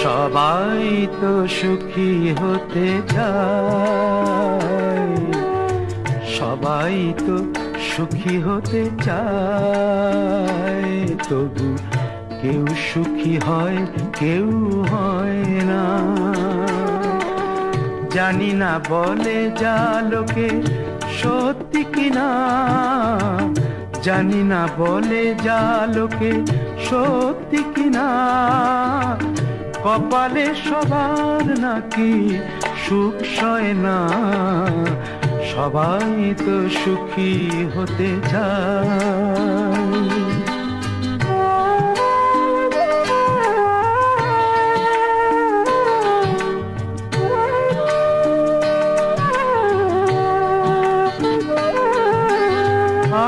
সবাই তো সুখী হতে চায়, সবাই তো সুখী হতে চায়, তবু কেউ সুখী হয় কেউ হয় না। জানি না বলে যা লোকে সত্যি কিনা, জানি না বলে যা লোকে সত্যি কিনা, কপালে সবার নাকি সুখ সয় না। সবাই তো সুখী হতে চায়।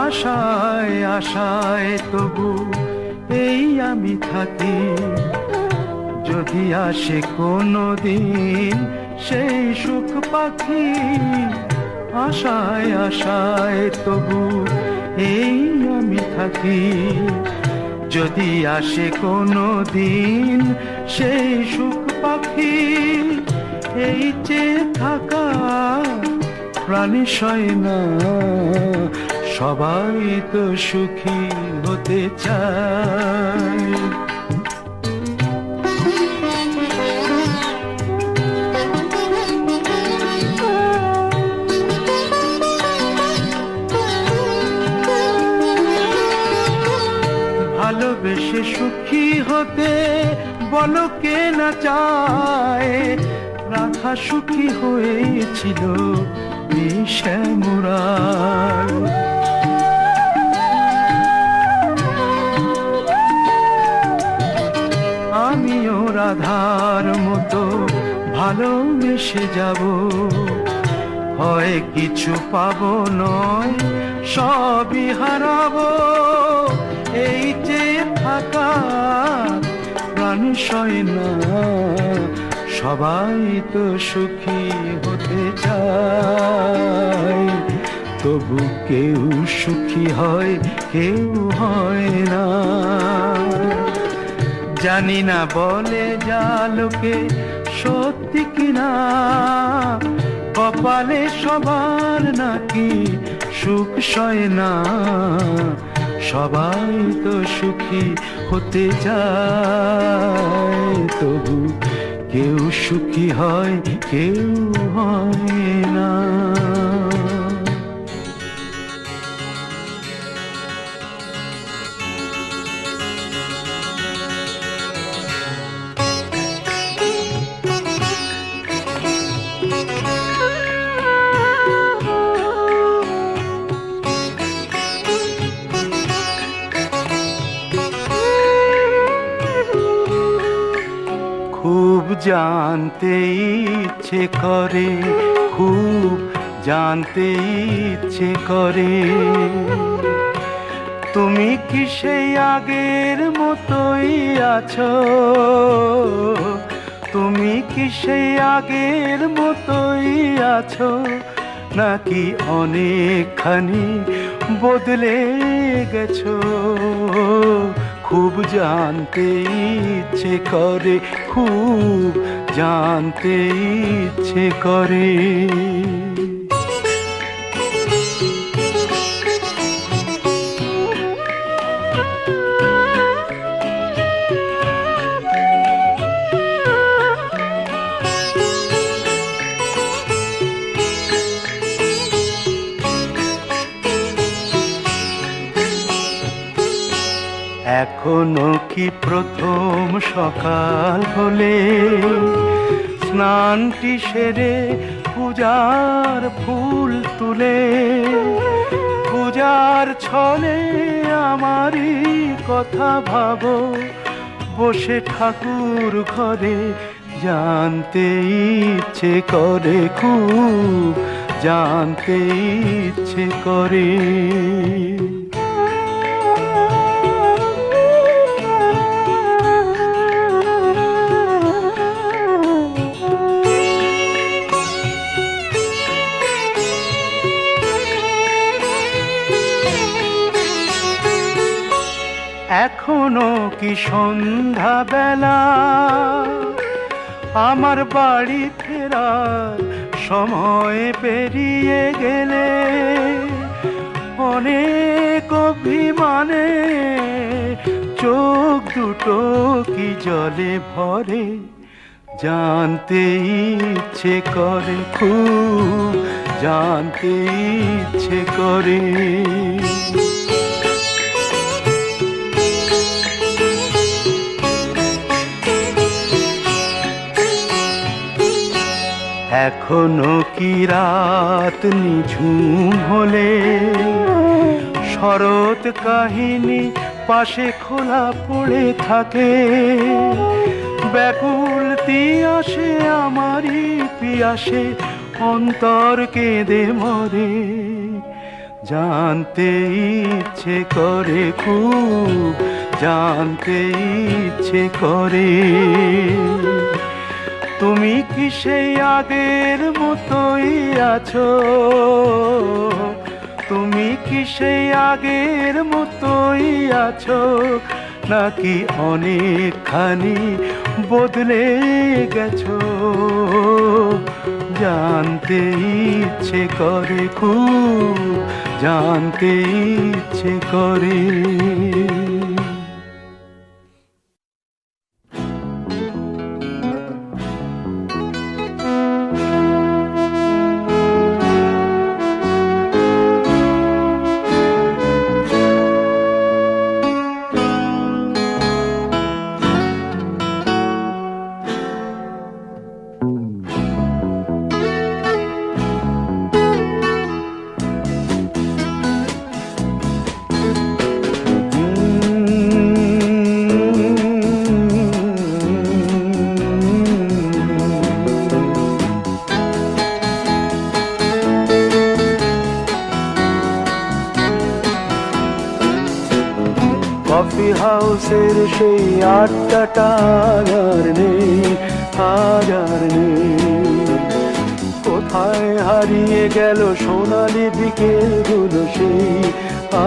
আশায় আশায় তবু এই আমি থাকি, যদি আসে কোনো দিন সেই সুখ পাখি। আশায় আশায় তবু এই আমি থাকি, যদি আসে কোনো দিন সেই সুখ পাখি। এই যে থাকা প্রাণী সয় না, সবাই তো সুখী হতে চায়। ভালোবেসে সুখী হতে বলো কে না চায়, রাধা সুখী হয়েছিল শ্যামরায়। আমিও রাধার মতো ভালোবেসে যাব, হয় কিছু পাবো নয় সবই হারাবো। এই যে থাকা প্রাণ সয় না, সবাই তো সুখী হতে চায়, তবু কেউ সুখী হয় কেউ হয় না। জানি না বলে যা লোকে সত্যি কিনা, কপালে সবার নাকি সুখ সয় না। সবাই তো সুখী হতে চায়, তবু কেউ সুখী হয় কেউ হয় না। খুব জানতে ইচ্ছে করে, খুব জানতে ইচ্ছে করে, তুমি কি সেই আগের মতোই আছো? তুমি কি সেই আগের মতোই আছো, নাকি অনেকখানি বদলে গেছো? খুব জানতে ইচ্ছে করে, খুব জানতে ইচ্ছে করে। এখনো কি প্রথম সকাল হলে স্নানটি সেরে পূজার ফুল তুলে, পূজার ছলে আমারই কথা ভাবো, বসে ঠাকুর ঘরে জানতে ইচ্ছে করে, খুব জানতে ইচ্ছে করে। এখনো কি সন্ধ্যা বেলা, আমার বাড়ি ফেরার সময় পেরিয়ে গেলে অনেক অভিমানে চোখ দুটো কি জলে ভরে, জানতে ইচ্ছে করে, খুব জানতে ইচ্ছে করে। এখনো কি রাত নিঝুম হলে শরৎ কাহিনী পাশে খোলা পড়ে থাকে, ব্যাকুল তিয়াসে আমারই পিয়াসে অন্তর কেঁদে মরে, জানতে ইচ্ছে করে, খুব জানতে ইচ্ছে করে। তুমি কি সেই আগের মতোই আছো, তুমি কি সেই আগের মতোই আছো, নাকি অনেকখানি বদলে গেছো, জানতে ইচ্ছে করে, খুব জানতে ইচ্ছে করে। কফি হাউসের সেই আড্ডাটা আর নেই, আজ আর নেই। কোথায় হারিয়ে গেল সোনালি বিকেলগুলো সেই,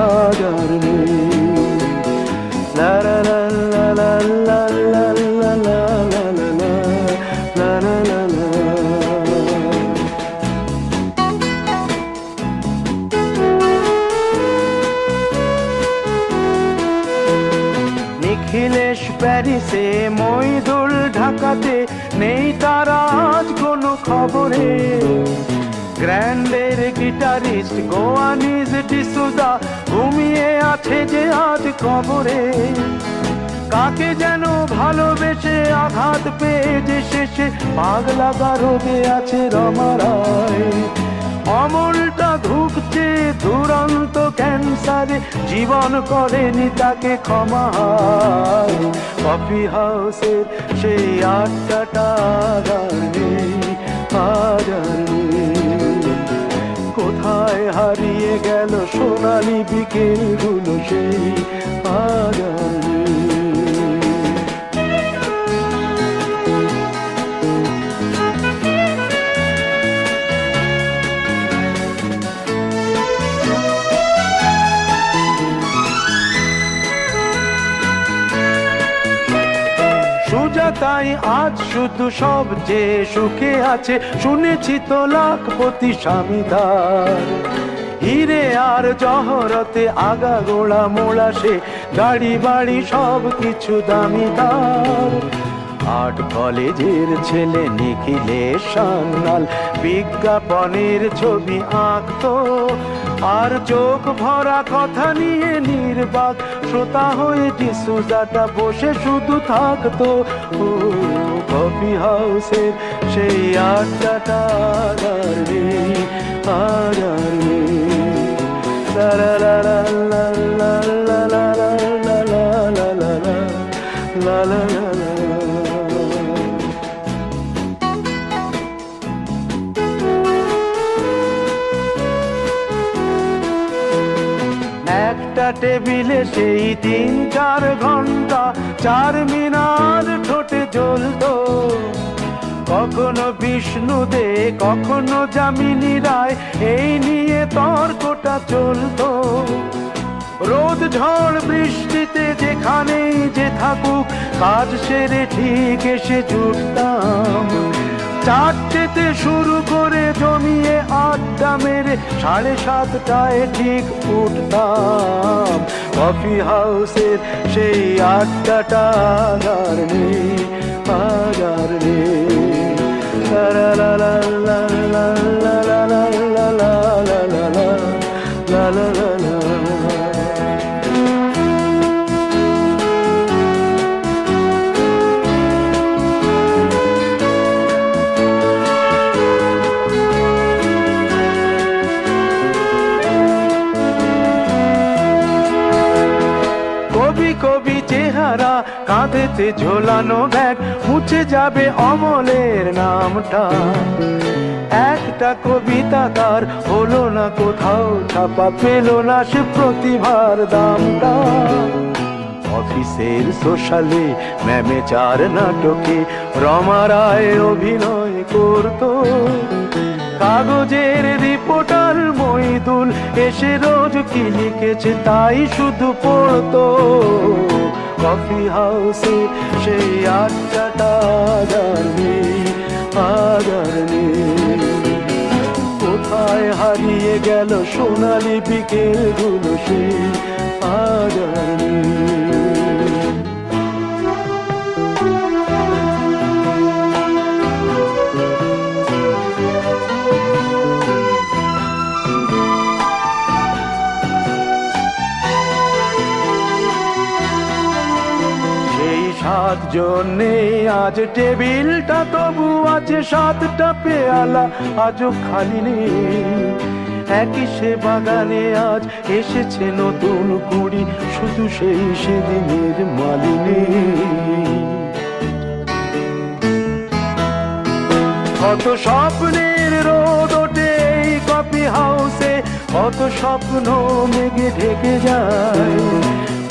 আজ আর নেই। লা লা লা লা লা লা লা লা লা লা লা লা লা লা। নিখিলেশ প্যারিসে, মইদুল ঢাকাতে, নেই তারা আজ কোনো খবরে। গ্র্যান্ডের গিটারিস্ট গোয়ানিজ ডিসুজা ঘুমিয়ে আছে যে আজ কবরে। কাকে যেন ভালোবেসে আঘাত পেয়ে যে শেষে পাগলা গারদে আছে রমা রায়। অমলটা ধুকছে দুরন্ত ক্যান্সারে, জীবন করেনি তাকে ক্ষমা। কফি হাউসের সেই আড্ডাটা আর নেই, আজ আর নেই। কোথায় হারিয়ে গেল সোনালি বিকেলগুলো সেই, আজ আর নেই। সুজাতাই আজ শুধু সবচেয়ে সুখে আছে, শুনেছি তো লাখপতি স্বামীদার। হিরে আর জহরতে আগা গোড়া মোড়া সে, গাড়ি বাড়ি সব কিছু দামিদার। আর্ট কলেজের ছেলে নিখিলেশ সান্যাল বিজ্ঞাপনের ছবি আঁকতো, আর চোখ ভরা কথা নিয়ে নির্বাক শ্রোতা হয়ে ডিসুজাটা বসে শুধু থাকতো। ও কফি হাউসের সেই আড্ডাটা আর নেই, আর নেই। লা লা লা লা লা লা লা লা লা লা লা লা লা লা লা লা। একটা টেবিলে সেই 3-4 ঘন্টা চার মিনার ঠোঁটে জ্বলতো। কখনো বিষ্ণু দে, কখনো যামিনী রায়, এই নিয়ে তর্কটা চলতো। রোদ ঝড় বৃষ্টিতে যেখানেই যে থাকুক কাজ সেরে ঠিক এসে জুটতাম। চারটেতে শুরু করে জমিয়ে আড্ডা মেরে 7:30টায় ঠিক উঠতাম। কফি হাউসের সেই আড্ডাটা আর নেই, আর নেই। লা লা লা লা লা লা লা লা লা লা লা লা লা লা লা। কবি চেহারা, কাঁধেতে ঝোলানো ব্যাগ, মুছে যাবে অমলের নামটা। একটা কবিতা তার হলো না কোথাও ছাপা, পেল না সে প্রতিভার দামটা। অফিসের সোশ্যালে ম্যামে 4 নাটকে রমা রায় অভিনয় করতো। কাগজের রিপোর্টার মইদুল এসে রোজ কি লিখেছে তাই শুধু পড়তো। কফি হাউসে সেই আড্ডাটা আর নেই, আর নেই। কোথায় হারিয়ে গেল সোনালি বিকেলগুলো সেই আর নেই। জন্যে আজ টেবিলটা তবু আছে 7টা পেয়ালা আজও খালি নেই। একই সে বাগানে আজ এসেছে নতুন কুড়ি, শুধু সেই সেদিনের মালিনী। কত স্বপ্নের রোদ ওঠে এই কফি হাউসে, কত স্বপ্ন মেঘে ঢেকে যায়।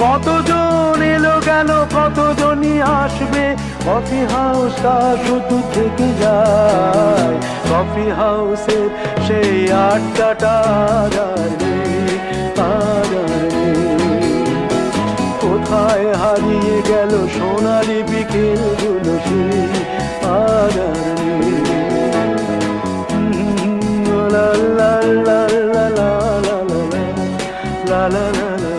কতজন এলো গেল, কতজনই আসবে, কফি হাউসটা শুধু থেকে যায়। কফি হাউসে সেই আড্ডাটা আর নেই, আর নেই। কোথায় হারিয়ে গেল সোনালি বিকেলগুলো সেই আর নেই। লা লা লা লা লা লা লা লা লা।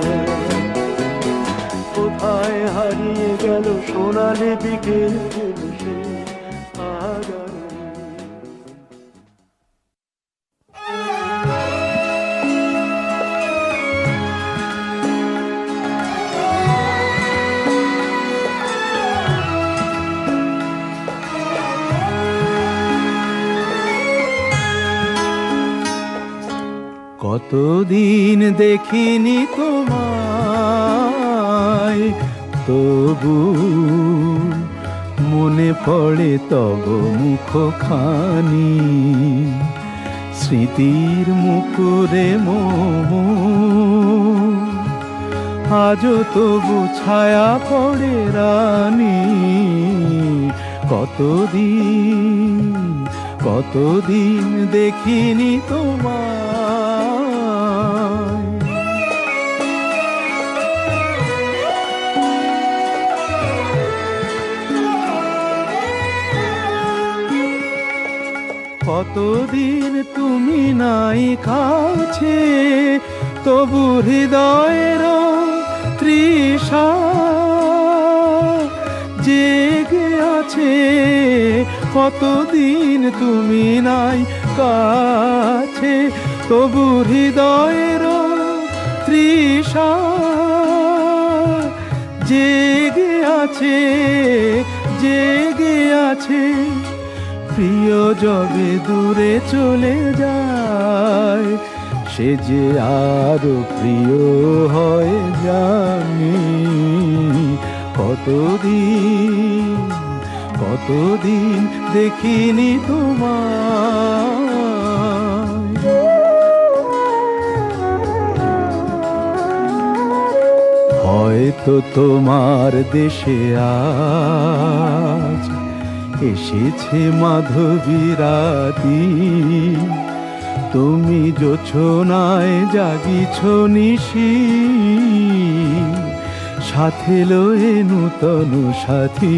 কোথায় হারিয়ে গেল সোনালি বিকেলগুলো সেই আর কতদিন দেখিনি তোমায়, তবু মনে পড়ে তব মুখখানি। স্মৃতির মুকুরে আজও তবু ছায়া পড়ে রানী। কতদিন দেখিনি তোমায়। কতদিন তুমি নাই কাছে, তবু হৃদয়ের তৃষা জেগে আছে। কতদিন তুমি নাই কাছে, তবু হৃদয়ের তৃষা জেগে আছে, জেগে আছে। প্রিয় যবে দূরে চলে যায়, সে যে আরো প্রিয় হয় জানি। কতদিন দেখিনি তোমায়। হয়তো তোমার দেশে আজ এসেছে মাধবী রাতি। তুমি জোছনায় জাগিছ নিশি, সাথে লয়ে নূতন সাথী।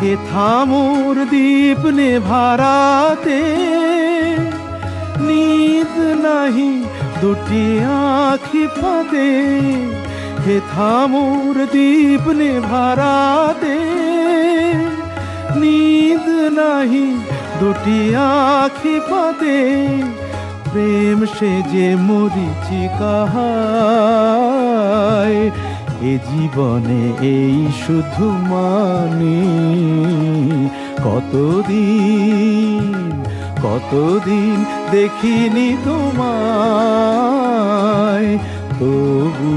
হে থামোর দীপ নেভারাতে, নিদ নাহি দুটি আখি ফাঁদে। হে থামোর দীপ নেভারাতে, নিদ নাহি দুটি আখি ফাঁদে। প্রেম সে যে মরিচিকা হায়, এ জীবনে এই শুধু মানি। কতদিন দেখিনি তোমায়, তবু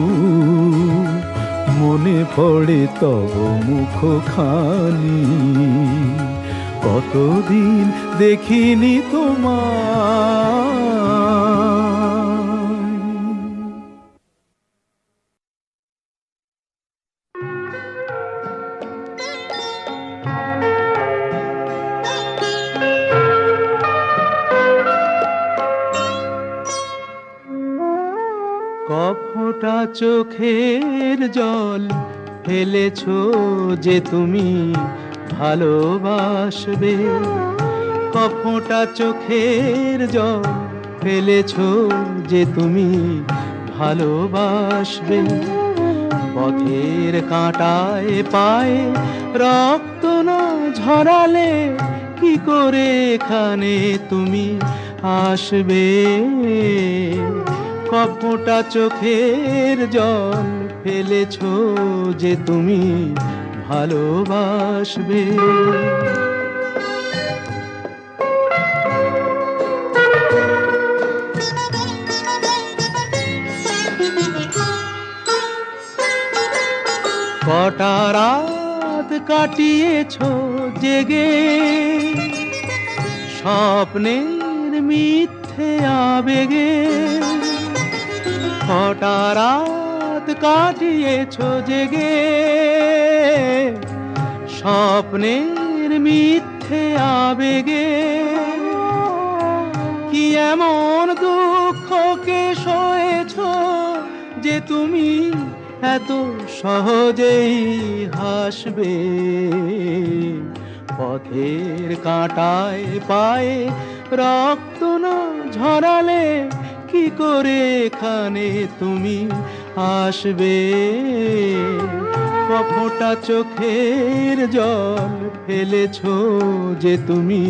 মনে পড়ে তব মুখখানি। কতদিন দেখিনি তোমায়। কফোঁটা চোখের জল ফেলেছো যে তুমি ভালোবাসবে। কফোঁটা চোখের জল ফেলেছো যে তুমি ভালোবাসবে। পথের কাঁটায় পায়ে রক্ত না ঝরালে কি করে এখানে তুমি আসবে। কফোঁটা চোখের জল ফেলেছো যে তুমি ভালোবাসবে। কটা রাত কাটিয়েছো জেগে, স্বপ্নের মিথ্যে আবেগে। কটা রাত কাটিয়েছো জেগে, স্বপ্নের মিথ্যে আবেগে। কি এমন দুঃখকে সয়েছো যে তুমি এত সহজেই হাসবে। পথের কাঁটায় পায়ে রক্ত না ঝরালে কি করে এখানে তুমি আসবে। কফোঁটা চোখের জল ফেলেছো যে তুমি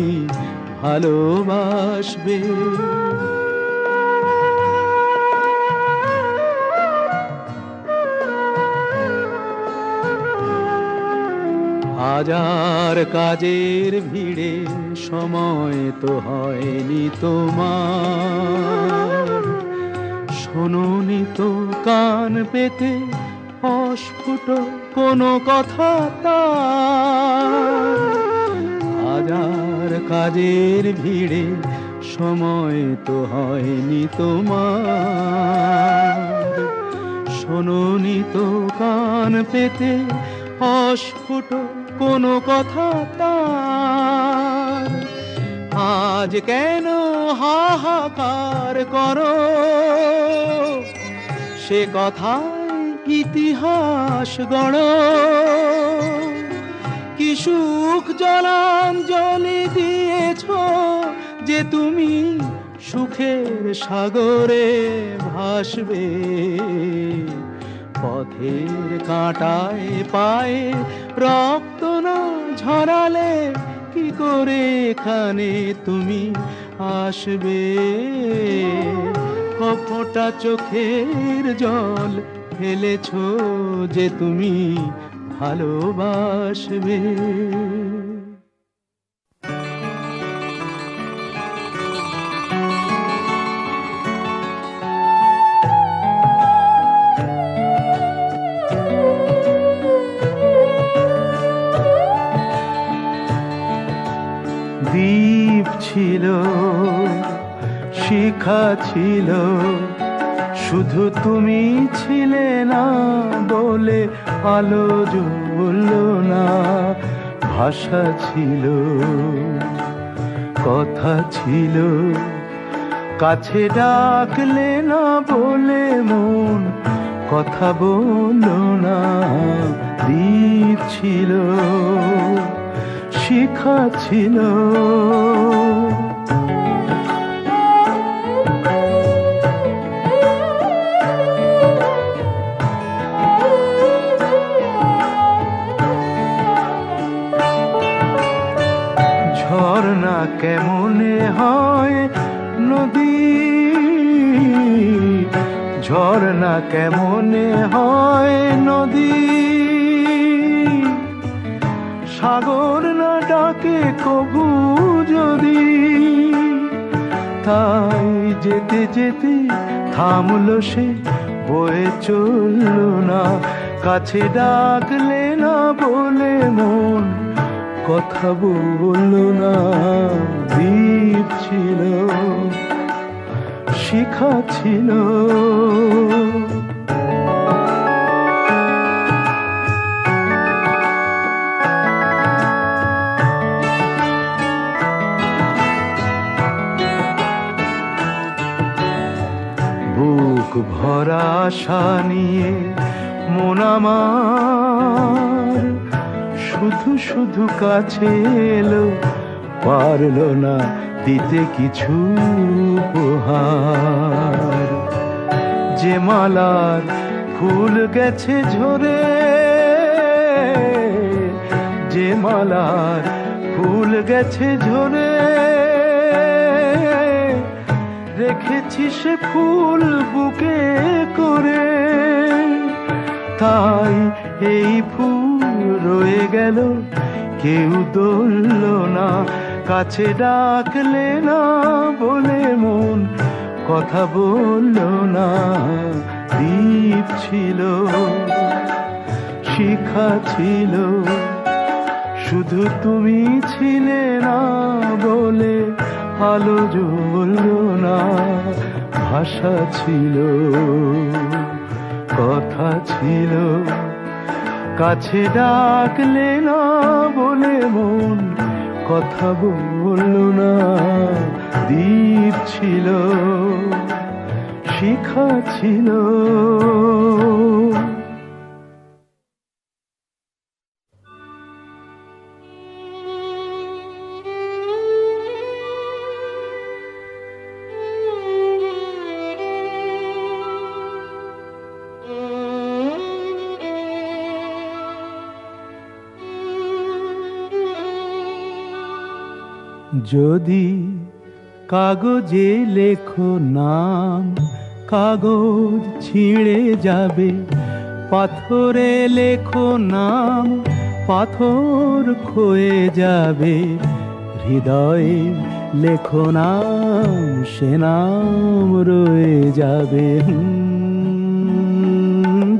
ভালোবাসবে। হাজার কাজের ভিড়ে সময় তো হয়নি তোমার। শোনোনি তো কান পেতে অস্ফুট কোনো কথা তার। হাজার কাজের ভিড়ে সময় তো হয়নি তোমার। শোনোনি তো কান পেতে অস্ফুট কোনো কথা তার। আজ কেন হাহাকার করো, সে কথায় ইতিহাস গড়ো। কি সুখ জলাঞ্জলি দিয়েছো যে তুমি সুখের সাগরে ভাসবে। পথের কাঁটায় পায়ে রক্ত না ঝরালে কি করে এখানে তুমি আসবে। কফোঁটা চোখের জল ফেলেছো যে তুমি ভালোবাসবে। দ্বীপ ছিল, শিখা ছিল, শুধু তুমি ছিলে না বলে আলো জ্বললো না। ভাষা ছিল, কথা ছিল, কাছে ডাকলে না বলে মন কথা বললো না। দ্বীপ ছিল, শিখা ছিল, ঝর্ণা কেমনে হয় নদী, ঝর্ণা কেমনে হয় নদী, সাগর না ডাকে কবু যদি। তাই যেতে যেতে থামলো সে, বয়ে চললো না। কাছে ডাকলে না বলে মন কথা বললো না। দ্বীপ ছিল, শিখা ছিল, বুক ভরা আশা নিয়ে মন আমার শুধু শুধু কাছে এলো, পারলো না দিতে কিছু উপহার। যে মালার ফুল গেছে ঝরে, যে মালার ফুল গেছে ঝরে, রেখেছি সে ফুল বুকে করে। তাই এই ফুল রয়ে গেল, কেউ ধরল না। কাছে ডাকলে না বলে মন কথা বলল না। দ্বীপ ছিল, শিখা ছিল, শুধু তুমি ছিলে না বলে আলো জ্বলল না। ভাষা ছিল, কথা ছিল, কাছে ডাকলে না বলে মন কথা বলল না। দ্বীপ ছিল, শিখা ছিল। যদি কাগজে লেখো নাম, কাগজ ছিঁড়ে যাবে। পাথরে লেখো নাম, পাথর ক্ষয়ে যাবে। হৃদয়ে লেখো নাম, সে নাম রয়ে যাবে।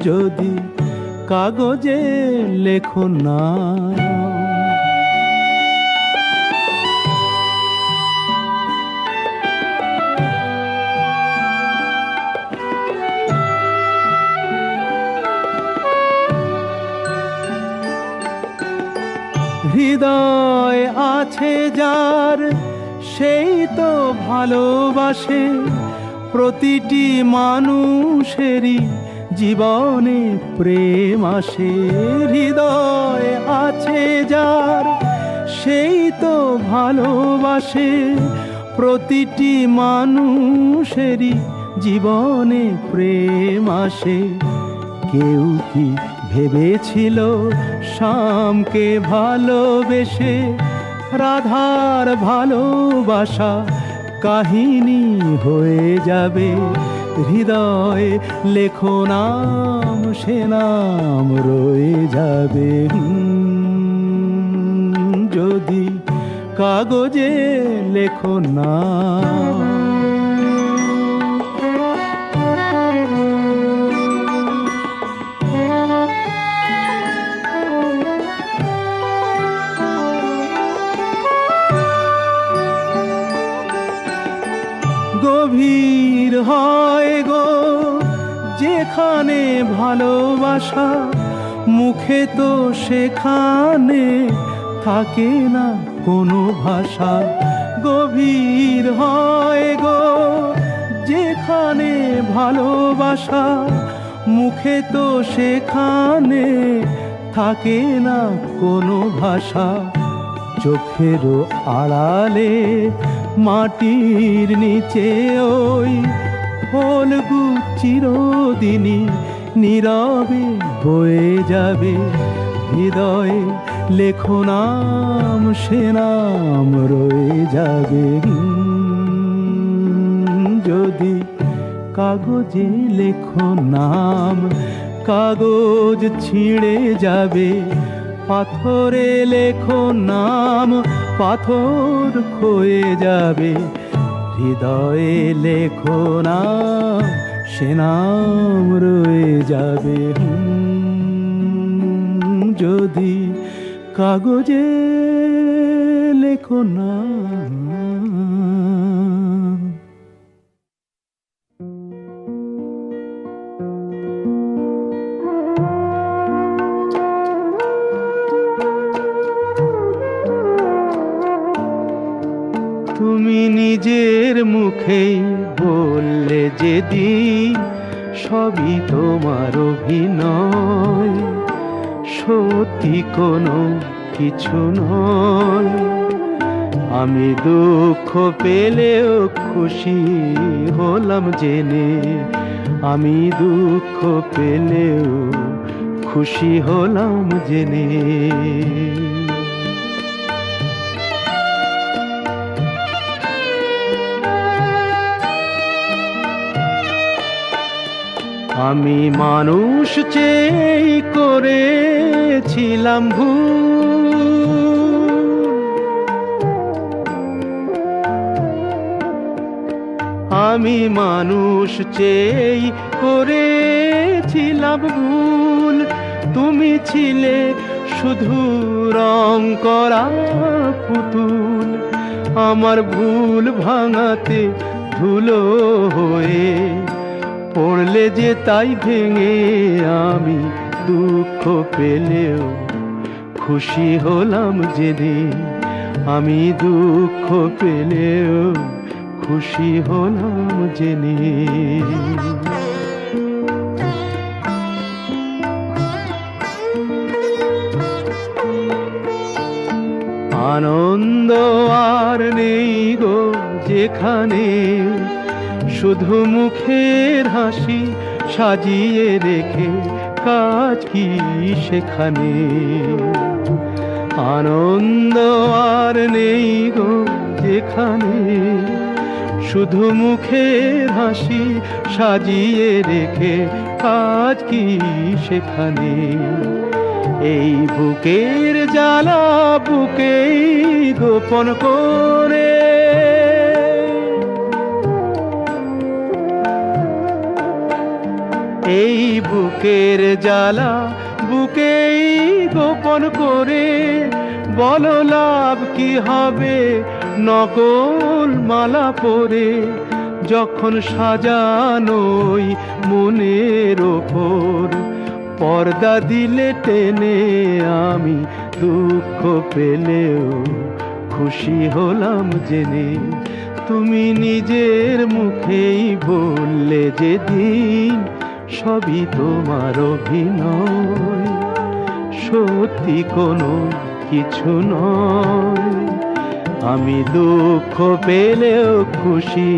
যদি কাগজে লেখো নাম। হৃদয় আছে যার, সেই তো ভালোবাসে। প্রতিটি মানুষেরই জীবনে প্রেম আসে। হৃদয় আছে যার, সেই তো ভালোবাসে। প্রতিটি মানুষেরই জীবনে প্রেম আসে। কেউ কি ভেবেছিল শ্যামকে ভালোবেসে রাধার ভালোবাসা কাহিনী হয়ে যাবে। হৃদয়ে লেখো নাম, সে নাম রয়ে যাবে। যদি কাগজে লেখো নাম। গভীর হয় গো যেখানে ভালোবাসা, মুখে তো সেখানে থাকে না কোনো ভাষা। গভীর হয় গো যেখানে ভালোবাসা, মুখে তো সেখানে থাকে না কোনো ভাষা। চোখেরও আড়ালে মাটির নিচে ওই ফলগু চিরদিনই নীরবে বয়ে যাবে। হৃদয়ে লেখো নাম, সে নাম রয়ে যাবে। যদি কাগজে লেখো নাম, কাগজ ছিঁড়ে যাবে। পাথরে লেখো নাম, পাথর ক্ষয়ে যাবে। হৃদয়ে লেখো নাম, সে নাম রয়ে যাবে। যদি কাগজে লেখো নাম। তুমি নিজের মুখেই বললে যেদিন সবই তোমার অভিনয়, সত্যি কোনো কিছু নয়। আমি দুঃখ পেলেও খুশি হলাম জেনে, আমি দুঃখ পেলেও খুশি হলাম জেনে। আমি মানুষ চেয়ে করেছিলাম ভুল, আমি মানুষ চেয়ে করেছিলাম ভুল। তুমি ছিলে শুধু রং করা পুতুল, আমার ভুল ভাঙাতে ধুলো হয়ে পড়লে যে তাই ভেঙে। আমি দুঃখ পেলেও খুশি হলাম জেনে, আমি দুঃখ পেলেও খুশি হলাম জেনে। আনন্দ আর নেই গো যেখানে, শুধু মুখের হাসি সাজিয়ে রেখে কাজ কি সেখানে। আনন্দ আর নেই গো যেখানে, শুধু মুখের হাসি সাজিয়ে রেখে কাজ কি সেখানে। এই বুকের জ্বালা বুকেই গোপন করে, এই বুকের জ্বালা বুকেই গোপন করে। বলো লাভ কি হবে নকল মালা পরে, যখন সাজানোই মনের ওপর পর্দা দিলে টেনে। আমি দুঃখ পেলেও খুশি হলাম জেনে, তুমি নিজের মুখেই বললে যেদিন সবই তোমার অভিনয়, সত্যি কোনো কিছু নয়। আমি দুঃখ পেলেও খুশি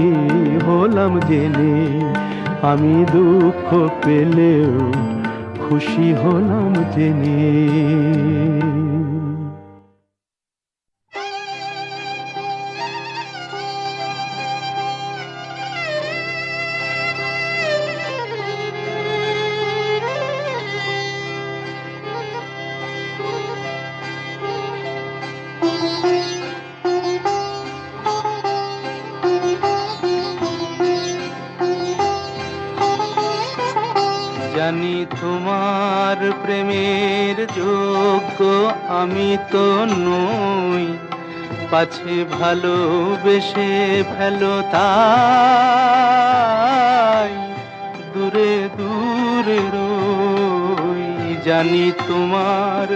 হলাম জেনে, আমি দুঃখ পেলেও খুশি হলাম জেনে। জানি তোমার প্রেমের যোগ্য আমি তো নই, পাছে ভালোবেসে ফেলো তাই দূরে দূরে রই। জানি তোমার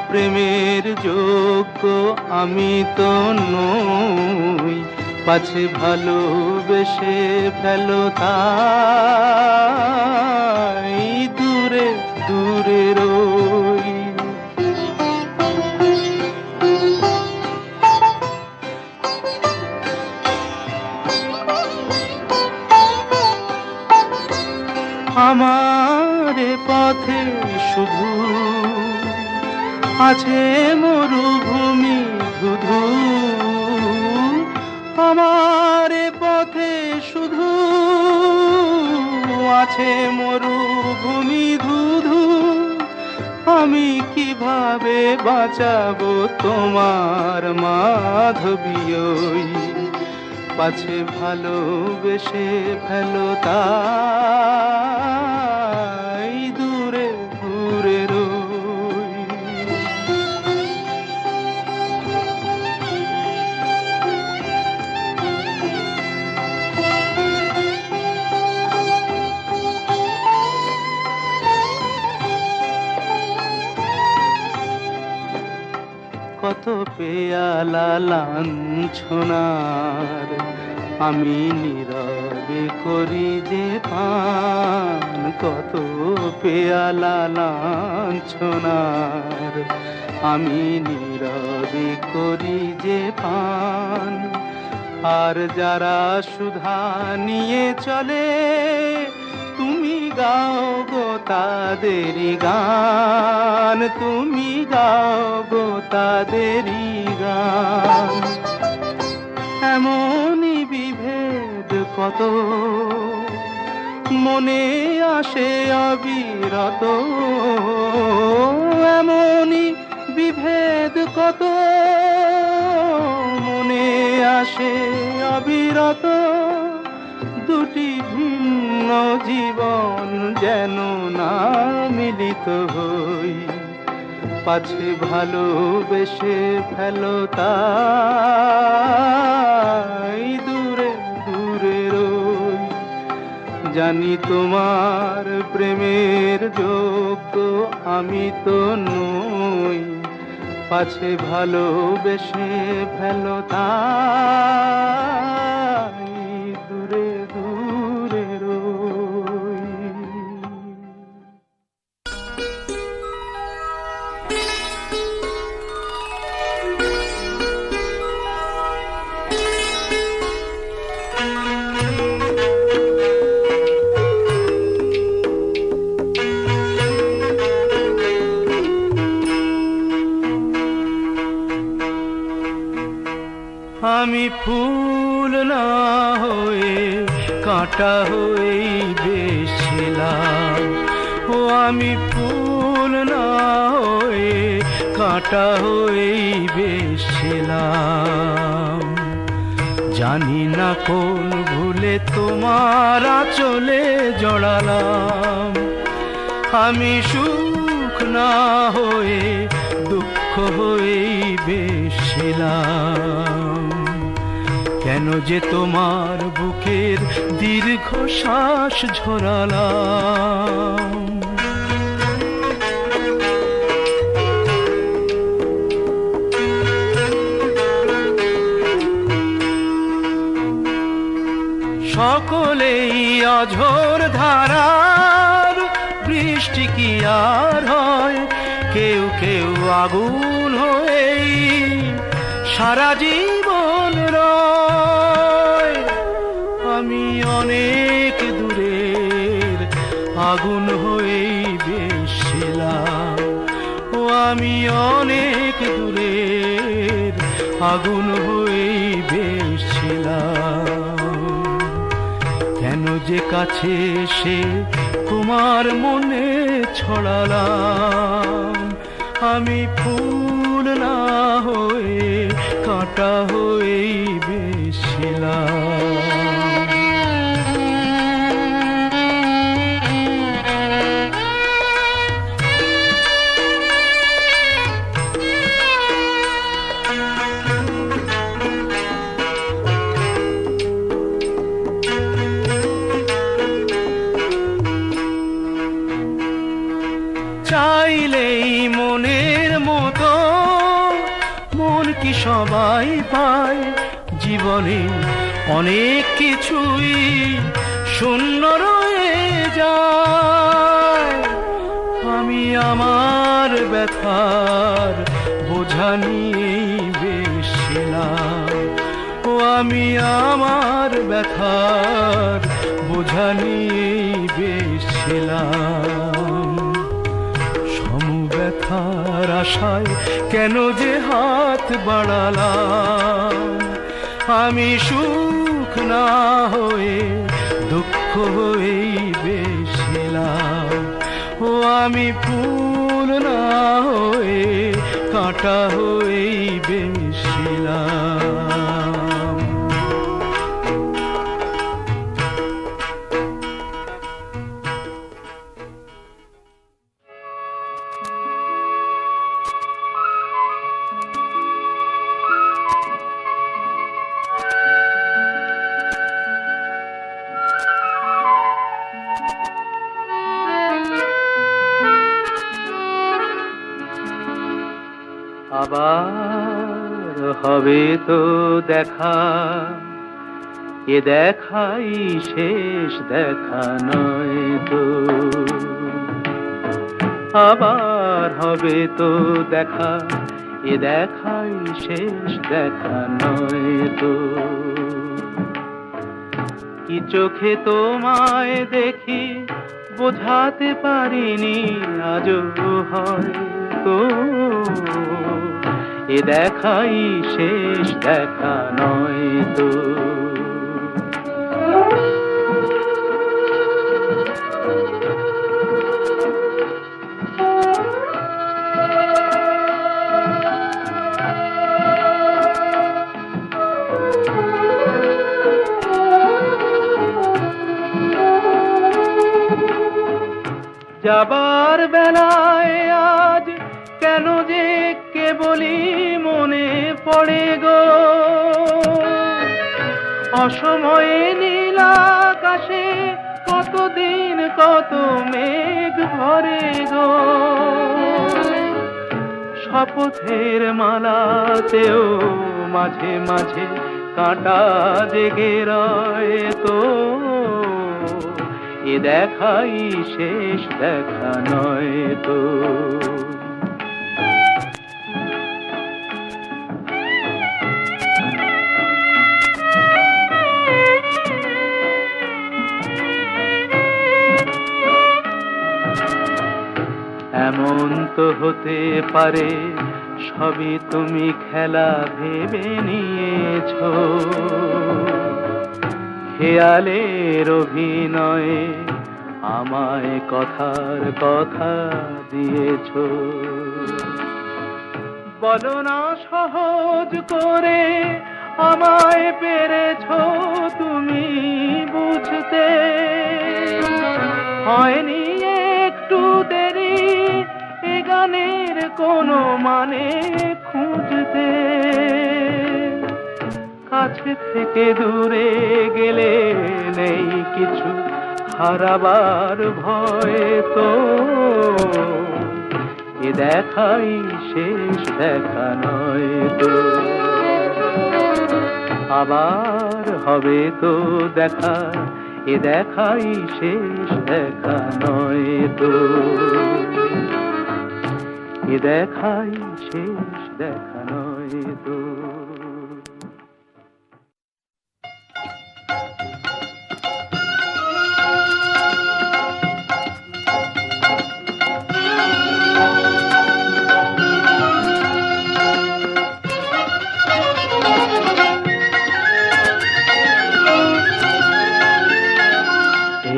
প্রেমের যোগ্য আমি তো নই, পাছে ভালোবেসে ফেলো তাই দূরে দূরে রই। আমার পথে শুধু আছে মরুভূমি ধুধু, আমার পথে শুধু আছে মরুভূমি ধুধু, আমি কিভাবে বাঁচাবো তোমার মাধবী ওই, পাছে ভালোবেসে ফেলো তাই দূরে দূরে রই। কত পেয়ালা লাঞ্ছনার আমি নীরবে করি যে পান, কত পেয়ালা লাঞ্ছনার আমি নীরবে করি যে পান। আর যারা সুধা নিয়ে চলে তুমি গাও গো তাদেরই গান, তুমি গাও গো তাদেরই গান। এমনই বিভেদ কত মনে আসে অবিরত, এমনই বিভেদ কত মনে আসে অবিরত। দুটি ভিন্ন জীবন যেন না মিলিত হই, পাছে ভালোবেসে ফেলো তাই দূরে দূরে রই। জানি তোমার প্রেমের যোগ্য আমি তো নই, পাছে ভালোবেসে ফেলো তাই দূরে দূরে রই। আমি ফুল না হয়ে কাঁটা হয়েই বেশিলাম, ও আমি ফুল না হয়ে কাঁটা হয়েই বেশিলাম। জানি না কোন ভুলে তোমার আঁচলে জড়ালাম, আমি সুখ না হয়ে দুঃখ হয়েই বেশিলাম। কেন যে তোমার বুকের দীর্ঘ শ্বাস ঝরালাম। সকলেই অঝোর ধারার বৃষ্টি কি আর হয়, কেউ কেউ আগুন হয়েই সারা জীবন রয়। আমি অনেক দূরের আগুন হয়েই বেশিলাম, ও আমি অনেক দূরের আগুন হয়েই বেশিলাম। কেন যে কাছে এসে তোমার মনে ছড়ালাম, আমি ফুল না হয়ে কাঁটা হয়েই বেশিলাম। চাইলেই মনের মতো মন কি সবাই পায়, জীবন জীবনে অনেক কিছুই শূন্য রয়ে যায়। আমি আমার ব্যথার বোঝা নিয়েই বেশ ছিলাম, ও আমি আমার ব্যথার বোঝা নিয়েই বেশ ছিলাম। সমব্যথার আশায় কেন যে হাত বাড়ালাম, আমি সুখ না হয়ে দুঃখ হয়েই বেশ ছিলাম। ও আমি ফুল না হয়ে কাঁটা হয়েই বেশ ছিলাম। আবার হবে তো দেখা, এ দেখাই শেষ দেখা নয় তো। আবার হবে তো দেখা, এ দেখাই শেষ দেখা নয় তো। কি চোখে তোমায় দেখি বোঝাতে পারিনি আজও হয়তো, এ দেখাই শেষ দেখা নয় তো। যাবার বেলায় আজ কেন যে কেবলই মনে পড়ে গো, অসময়ে নীল আকাশে কতদিন কত মেঘ ভরে গো। শপথের মালাতেও মাঝে মাঝে কাঁটা জেগে রয় তো, এ দেখাই শেষ দেখা নয় তো। এমন তো হতে পারে সবই তুমি খেলা ভেবে নিয়েছো, খেয়ালের অভিনয়ে আমায় কথার কথা দিয়েছো। বলো না সহজ করে আমায় পেরেছো তুমি বুঝতে, হয়নি একটু দেরি এ গানের কোনো মানে খুঁজতে। কাছে থেকে দূরে গেলে নেই কিছু হারাবার ভয় তো, এ দেখাই শেষ দেখা নয় তো। আবার হবে তো দেখা, এ দেখাই শেষ দেখা নয় তো। এ দেখাই শেষ দেখা নয় তো।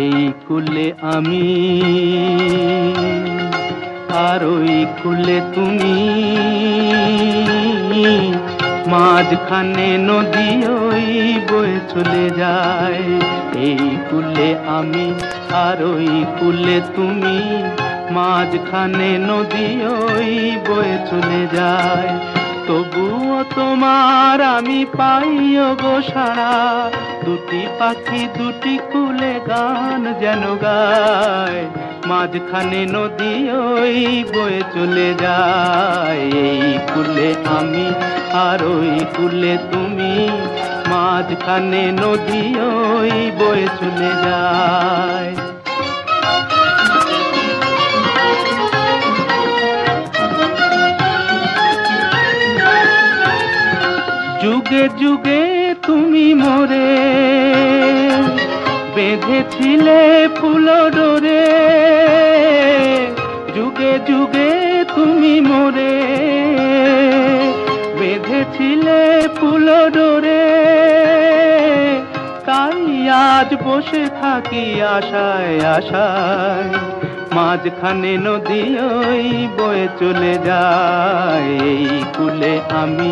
এই কুলে আমি আর ওই কুলে তুমি, মাঝখানে নদী ওই বয়ে চলে যায়। এই কুলে আমি আর ওই কুলে তুমি, মাঝখানে নদী ওই বয়ে চলে যায়। তবুও তোমার আমি পাইও গো সারা, দুটি পাখি দুটি কুলে গান যেন গায়। মাঝখানে নদী ওই বয়ে চলে যায়। এই কুলে আমি আর ওই কুলে তুমি, মাঝখানে নদী ওই বয়ে চলে যায়। যুগে যুগে তুমি মোরে বেঁধেছিলে ফুল ডোরে, যুগে যুগে তুমি মোরে বেঁধেছিলে ফুল ডোরে, তাই আজ বসে থাকি আশায় আশায়, মাঝখানে নদী ওই বয়ে চলে যায়। এই কূলে আমি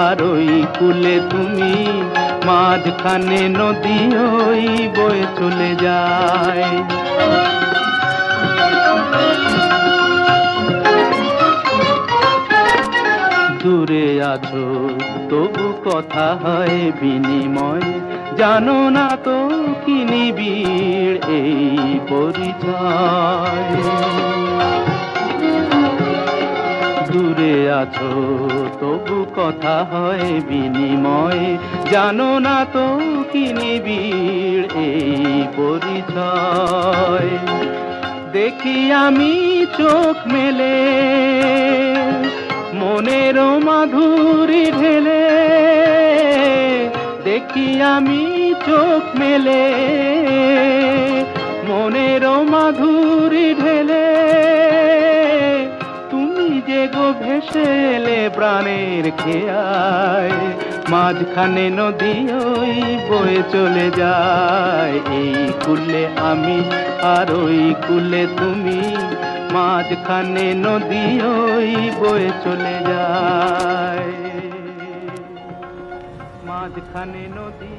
আর ওই কূলে তুমি, মাঝখানে নদী ওই বয়ে চলে যায়। দূরে আছো তবু কথা হয় বিনিময়, জানো না তো কি নিবিড় এই পরিচয়। দূরে আছো তবু কথা হয় বিনিময়, জানো না তো কি নিবিড় এই পরিচয়। দেখি আমি চোখ মেলে মনের মাধুরী ঢেলে, দেখি আমি চোখ মেলে মনের মাধুরী ঢেলে, তুমি যে গো ভেসে এলে প্রাণের খেয়ায়, মাঝখানে নদী ওই বয়ে চলে যায়। এই কূলে আমি আর ওই কূলে তুমি, মাঝখানে নদী ওই বয়ে চলে যায়। মাঝখানে নদী